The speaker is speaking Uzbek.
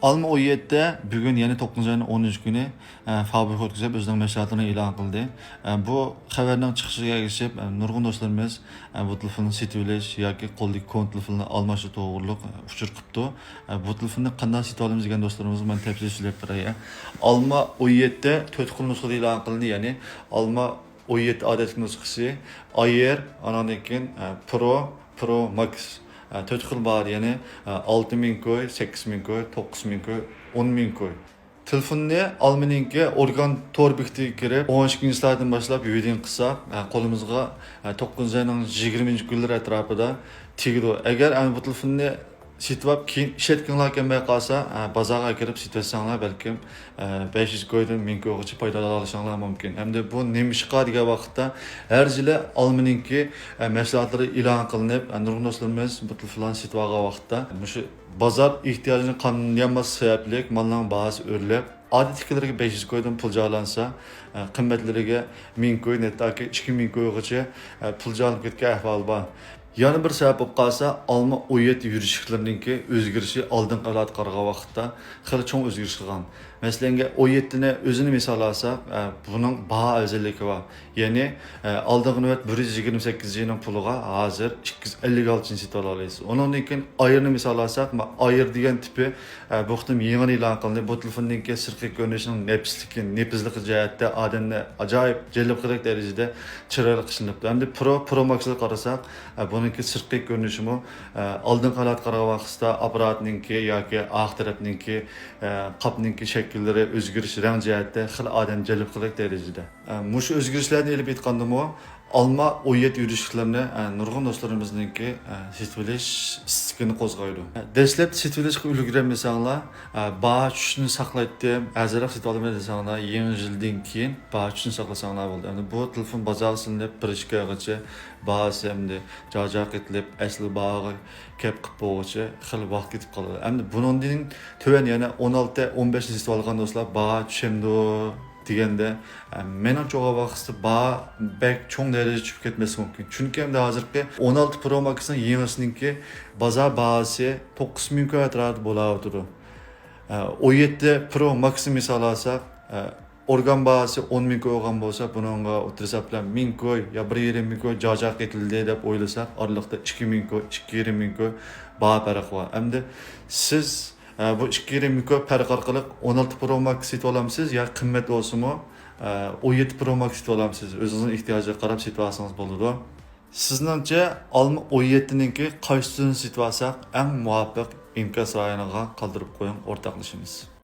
Alma O7'de bugün yeni 9 ayının 13 günü fabrika o'tkazib o'zining mashg'ulotini e'lon qildi. Bu xabarning chiqishiga erishib, nurg'un do'stlarimiz bu telefonning sotib yoki qo'llik kont telefonini almashish to'g'riliq uchur qilibdi. Bu telefonni qanday sotib olamiz degan do'stlarimiz men tafsil so'zlab beray. Alma O7'de 4 xil nusxada e'lon qilindi, ya'ni Alma O7 odatli nusxasi, Air, andan keyin Pro Max. 4 xil bor, ya'ni 6000 koy, 8000 koy, 9000 koy, 10000 koy. Telefonni almaninki organ tor bekitiga kirib 12 soatdan boshlab yuvding qilsak, qo'limizga 9 oyning 20 kunlari atrofida tegdi. Agar bu telefonni sitib keyin ishlatganlar kelmay qolsa, bozorga kirib sitvatsanglar balkim 500 koydan 1000 koygacha foydalana olishinglar mumkin. Hamda bu nima ishqa degan vaqtda har yili almaninki mahsulotlari e'lon qilinib, nurg'un do'stlarimiz bu telefonni sitib olgan vaqtda shu bozor ehtiyojini qondirmas sababli malning bahasi o'rlab, odatdagilarga 500 koydan pul joylansa, qimmatlariga 1000 koy, netaki 2000 koygacha pul joylanib ketgan ahvol bor. Yana bir sabab bo'lib qolsa, Alma O7 yurishliklarininki o'zgarishi oldin qalat qaragan vaqtda xili cho'ng o'zgarish qilgan. Masalan, O7ni o'zini misol olsak, buning baho afzalligi bor. Ya'ni oldingi navbat 128 ning puliga hozir 256 sotib olasiz. Undan keyin Airni misol olsak, Air degan tipi bu qitim yangi e'lon qilindi. Bu telefonninki sirtqi ko'rinishining nepizligi jihatda odamni ajoyib jalb qiladigan darajada chiroyli qilishibdi. Hamda Pro Max'ga qarasak, buningki sirtqi ko'rinishimi oldin qalat qaragan vaqtda apparatninki yoki oq tarafninki qopninki shakllari o'zgarish rang jihatda xil odam jalb qiladigan darajada. Mush o'zgarishlarni elib aytgandimi, Alma O7 yurishliklarini nurg'un do'stlarimizningki sotib olish istikini qo'zg'aydi. Dastlab sotib olishga ulgurmasanglar, baho tushishni saqlaydi, azroq sotib olaman desanglar, yangi yildan keyin baho tushishni saqlasanglar bo'ldi. Endi bu telefon bozorga silinib 1-2 oygacha bahasi hamda jo'ja qitilib, asl bahoga kelib qilib xil vaqt ketib qoladi. Endi buningdan to'van yana 16-15 sotib olgan do'stlar baho tushimdi deganda mening cho'g'a vaqtida baho bek cho'ng darajada tushib ketmesi mumkin. Chunki endi hozirgi 16 Pro Max'ning yangisiningki bozor bahosi 9000 koy atrofida bo'layotdi. O7 Pro Max'ni misol olsak, organ bahosi 10000 koy olgan bo'lsa, buningga o'tirsak bilan 1000 koy yo 1.5 koy jo'ja qitildi deb o'ylasak, oraliqda 2000 koy, 2.5 koy baho farqi bor. Endi siz bu 2.5 koy farq orqali 16 Pro Max sotib olamsiz yo qimmat bo'lsa-mu O7 Pro Max sotib olamsiz. O'zingizning ehtiyojiga qarab sotib olsangiz bo'ladi. Sizningcha Alma O7ninki qaysisini sotib olsak eng muvofiq imkon rayoniga qoldirib qo'ying, o'rtoqlashimiz.